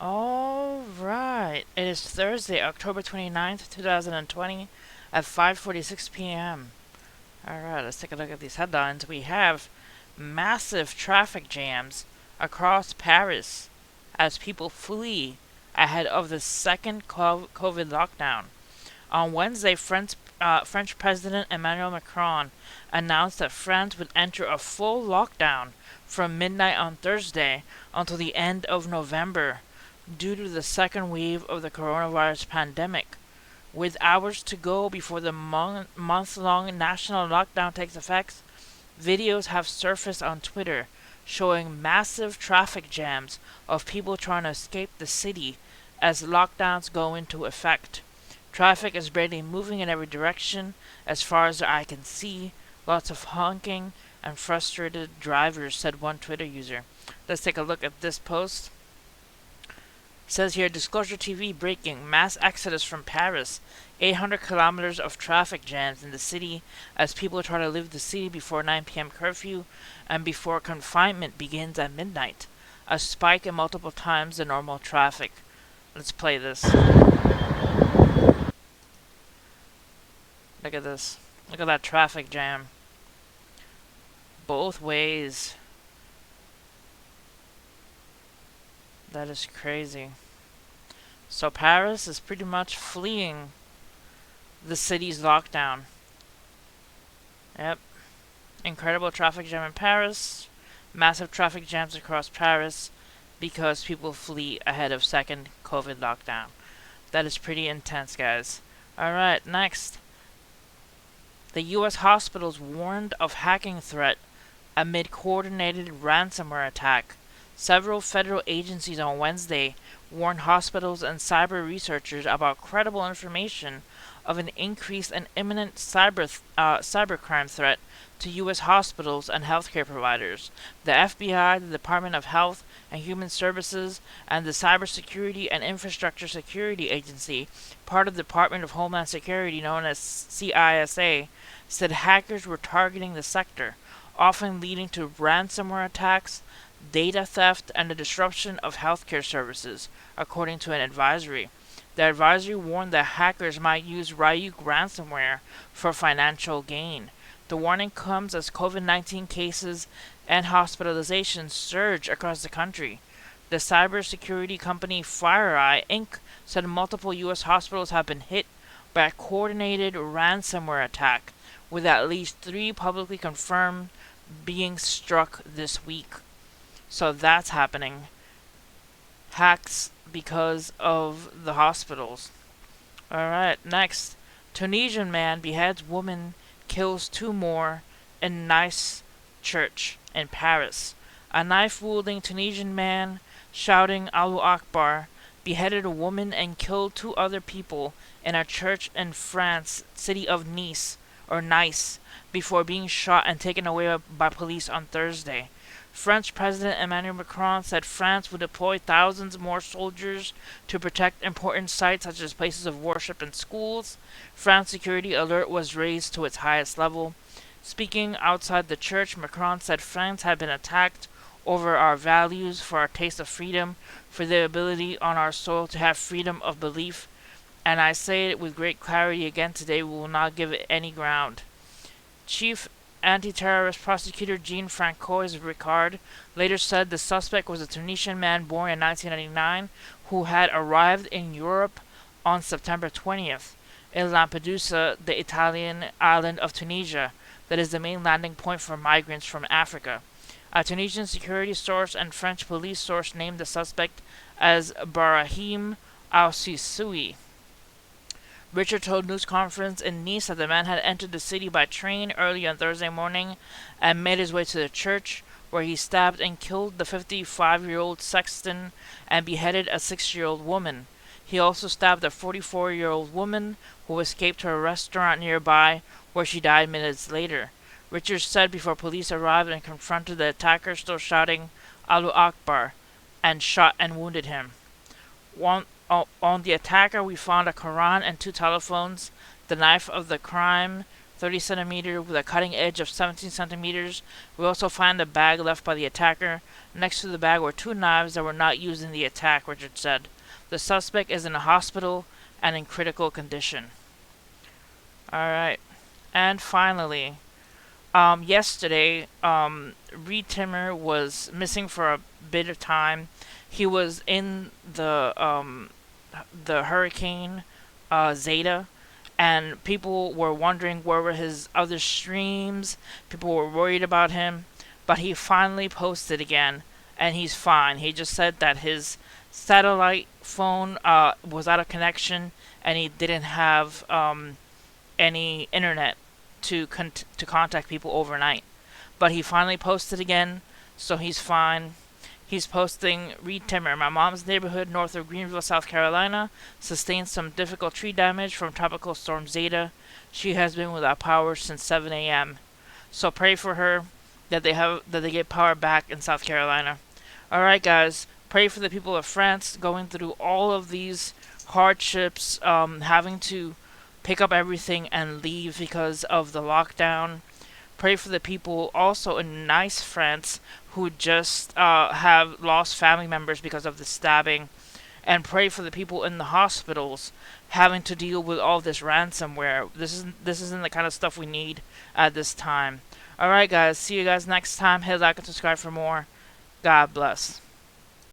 Alright, it is Thursday, October 29th, 2020 at 5:46 p.m. Alright, let's take a look at these headlines. We have massive traffic jams across Paris as people flee ahead of the second COVID lockdown. On Wednesday, French President Emmanuel Macron announced that France would enter a full lockdown from midnight on Thursday until the end of November due to the second wave of the coronavirus pandemic. With hours to go before the month long national lockdown takes effect, videos have surfaced on Twitter showing massive traffic jams of people trying to escape the city as lockdowns go into effect. Traffic is barely moving in every direction as far as the eye can see. Lots of honking and frustrated drivers, said one Twitter user. Let's take a look at this post. It says here, Disclosure TV breaking, mass exodus from Paris, 800 kilometers of traffic jams in the city as people try to leave the city before 9 p.m. curfew and before confinement begins at midnight. A spike in multiple times the normal traffic. Let's play this. Look at this. Look at that traffic jam. Both ways. That is crazy. So Paris is pretty much fleeing the city's lockdown. Yep. Incredible traffic jam in Paris. Massive traffic jams across Paris because people flee ahead of second COVID lockdown. That is pretty intense, guys. Alright, next. The U.S. hospitals warned of hacking threat amid coordinated ransomware attack. Several federal agencies on Wednesday warned hospitals and cyber researchers about credible information of an increased and imminent cybercrime threat to U.S. hospitals and healthcare providers. The FBI, the Department of Health and Human Services, and the Cybersecurity and Infrastructure Security Agency, part of the Department of Homeland Security known as CISA, said hackers were targeting the sector, often leading to ransomware attacks, data theft, and the disruption of healthcare services, according to an advisory. The advisory warned that hackers might use Ryuk ransomware for financial gain. The warning comes as COVID-19 cases and hospitalizations surge across the country. The cybersecurity company FireEye Inc. said multiple U.S. hospitals have been hit by a coordinated ransomware attack, with at least 3 publicly confirmed being struck this week. So that's happening. Hacks because of the hospitals. Alright, next. Tunisian man beheads woman, kills 2 more in Nice church in Paris. A knife-wielding Tunisian man shouting Allahu Akbar beheaded a woman and killed 2 other people in a church in France, city of Nice, before being shot and taken away by police on Thursday. French President Emmanuel Macron said France would deploy thousands more soldiers to protect important sites such as places of worship and schools. France's security alert was raised to its highest level. Speaking outside the church, Macron said France had been attacked over our values, for our taste of freedom, for the ability on our soil to have freedom of belief. And I say it with great clarity again today, we will not give it any ground. Chief Anti-terrorist prosecutor Jean-François Ricard later said the suspect was a Tunisian man born in 1999 who had arrived in Europe on September 20th in Lampedusa, the Italian island of Tunisia, that is the main landing point for migrants from Africa. A Tunisian security source and French police source named the suspect as Barahim Al-Sissoui. Richard told news conference in Nice that the man had entered the city by train early on Thursday morning and made his way to the church, where he stabbed and killed the 55-year-old sexton and beheaded a 6-year-old woman. He also stabbed a 44-year-old woman who escaped to a restaurant nearby, where she died minutes later. Richard said before police arrived and confronted the attacker still shouting Allahu Akbar, and shot and wounded him. On the attacker, we found a Quran and 2 telephones. The knife of the crime 30 centimeter with a cutting edge of 17 centimeters. We also find the bag left by the attacker. Next to the bag were 2 knives that were not used in the attack, Richard said. The suspect is in a hospital and in critical condition. Alright. And finally, yesterday, Reed Timmer was missing for a bit of time. He was in the hurricane Zeta, and people were wondering where were his other streams. People were worried about him, but he finally posted again, and he's fine. He just said that his satellite phone was out of connection, and he didn't have any internet to contact people overnight. But he finally posted again, so he's fine. He's posting Reed Timmer. My mom's neighborhood north of Greenville, South Carolina, sustained some difficult tree damage from Tropical Storm Zeta. She has been without power since 7 a.m. So pray for her that they get power back in South Carolina. All right, guys. Pray for the people of France going through all of these hardships, having to pick up everything and leave because of the lockdown. Pray for the people also in Nice, France, who just have lost family members because of the stabbing. And pray for the people in the hospitals having to deal with all this ransomware. This isn't the kind of stuff we need at this time. Alright, guys. See you guys next time. Hit like and subscribe for more. God bless.